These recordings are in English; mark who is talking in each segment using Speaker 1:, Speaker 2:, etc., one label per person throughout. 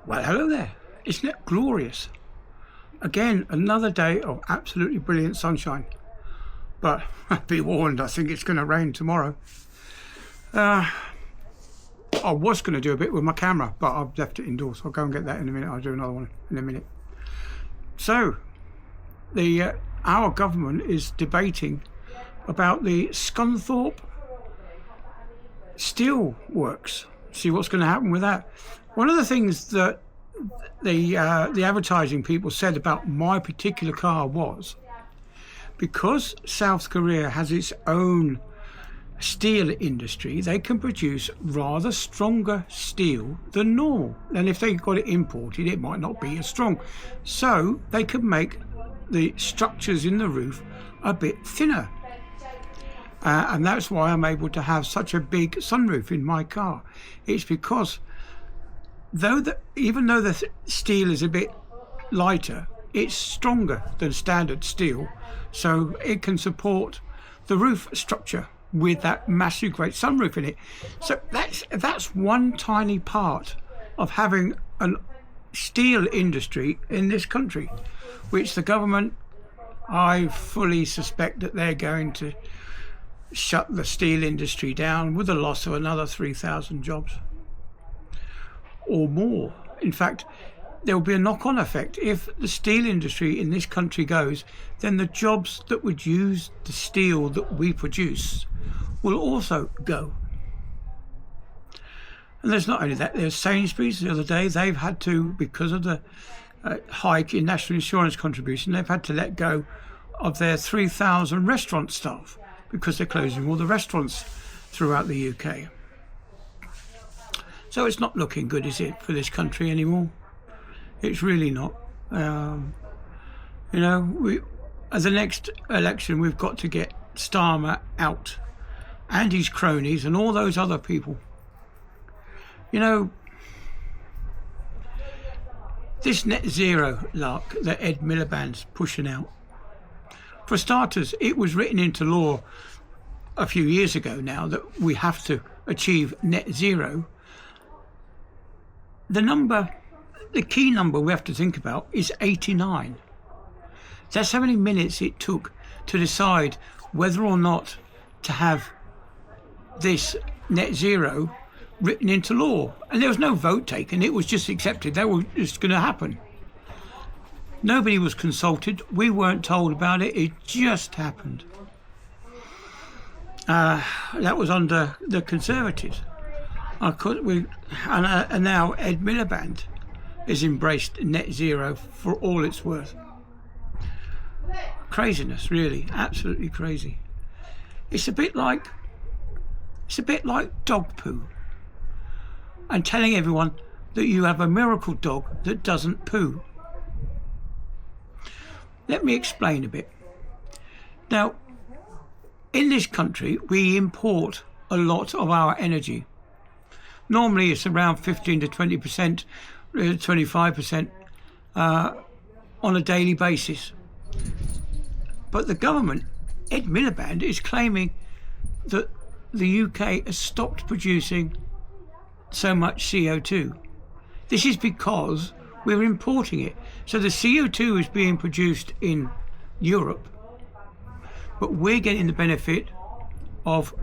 Speaker 1: Well, hello there. Isn't it glorious? Again, another day of absolutely brilliant sunshine. But be warned, I think it's going to rain tomorrow. I was going to do a bit with my camera, but I've left it indoors. I'll go and get that in a minute. I'll do another one in a minute. So, our government is debating about the Scunthorpe Steel Works. See what's going to happen with that. One of the things that the advertising people said about my particular car was, because South Korea has its own steel industry, they can produce rather stronger steel than normal. And if they got it imported, it might not be as strong. So they could make the structures in the roof a bit thinner. And that's why I'm able to have such a big sunroof in my car. It's because even though the steel is a bit lighter, it's stronger than standard steel, so it can support the roof structure with that massive great sunroof in it. So that's one tiny part of having a steel industry in this country, which the government, I fully suspect that they're going to shut the steel industry down with a loss of another 3,000 jobs or more. In fact, there will be a knock-on effect. If the steel industry in this country goes, then the jobs that would use the steel that we produce will also go. And there's not only that, there's Sainsbury's the other day. They've had to, because of the hike in national insurance contribution, they've had to let go of their 3,000 restaurant staff because they're closing all the restaurants throughout the UK. So it's not looking good, is it, for this country anymore? It's really not. As the next election, we've got to get Starmer out and his cronies and all those other people. You know, this net zero lark that Ed Miliband's pushing out. For starters, it was written into law a few years ago now that we have to achieve net zero. The key number we have to think about is 89. That's how many minutes it took to decide whether or not to have this net zero written into law. And there was no vote taken, it was just accepted. That was just going to happen. Nobody was consulted, we weren't told about it, it just happened. That was under the Conservatives. And now Ed Miliband has embraced net zero for all it's worth. Craziness, really, absolutely crazy. It's a bit like dog poo, and telling everyone that you have a miracle dog that doesn't poo. Let me explain a bit. Now, in this country, we import a lot of our energy. Normally, it's around 15 to 20%, 25% on a daily basis. But the government, Ed Miliband, is claiming that the UK has stopped producing so much CO2. This is because we're importing it. So the CO2 is being produced in Europe, but we're getting the benefit of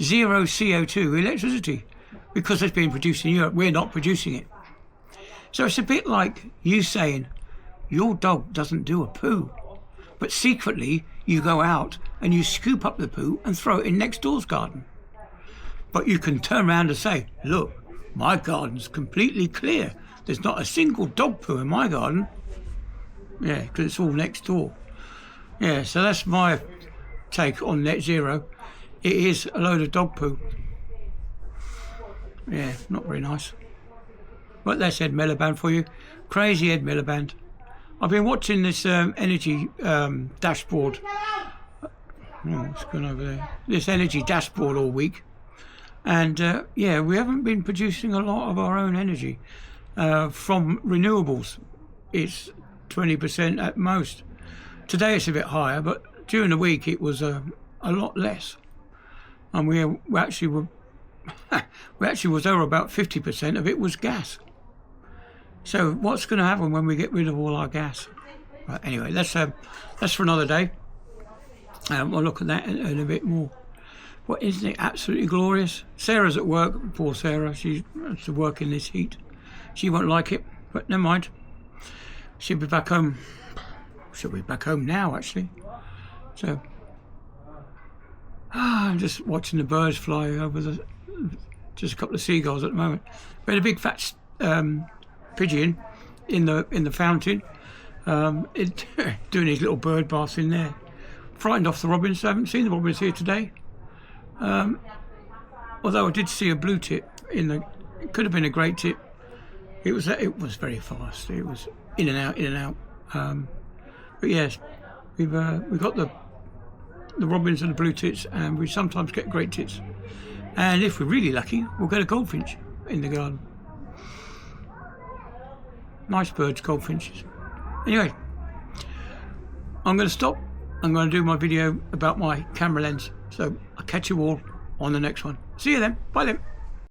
Speaker 1: zero CO2 electricity because it's being produced in Europe. We're not producing it. So it's a bit like you saying, your dog doesn't do a poo, but secretly you go out and you scoop up the poo and throw it in next door's garden. But you can turn around and say, look, my garden's completely clear. There's not a single dog poo in my garden. Yeah, because it's all next door. Yeah, so that's my take on net zero. It is a load of dog poo. Yeah, not very nice. But that's Ed Miliband for you. Crazy Ed Miliband. I've been watching this energy dashboard. Oh, what's going over there? This energy dashboard all week. And yeah, we haven't been producing a lot of our own energy from renewables. It's 20% at most. Today it's a bit higher, but during the week it was a lot less. And we actually were we actually was over about 50% of it was gas. So what's going to happen when we get rid of all our gas? Right, anyway, that's for another day. We'll look at that in a bit more. Well, isn't it absolutely glorious? Sarah's at work. Poor Sarah. She has to work in this heat. She won't like it, but never mind. She'll be back home. She'll be back home now, actually. So, I'm just watching the birds fly over just a couple of seagulls at the moment. We had a big fat pigeon in the fountain, doing his little bird bath in there. Frightened off the robins. I haven't seen the robins here today. Although I did see a blue tip it could have been a great tip. It was very fast. It was in and out. But yes, we've got the robins and the blue tits, and we sometimes get great tits. And if we're really lucky, we'll get a goldfinch in the garden. Nice birds, goldfinches. Anyway, I'm going to stop. I'm going to do my video about my camera lens. So I'll catch you all on the next one. See you then. Bye then.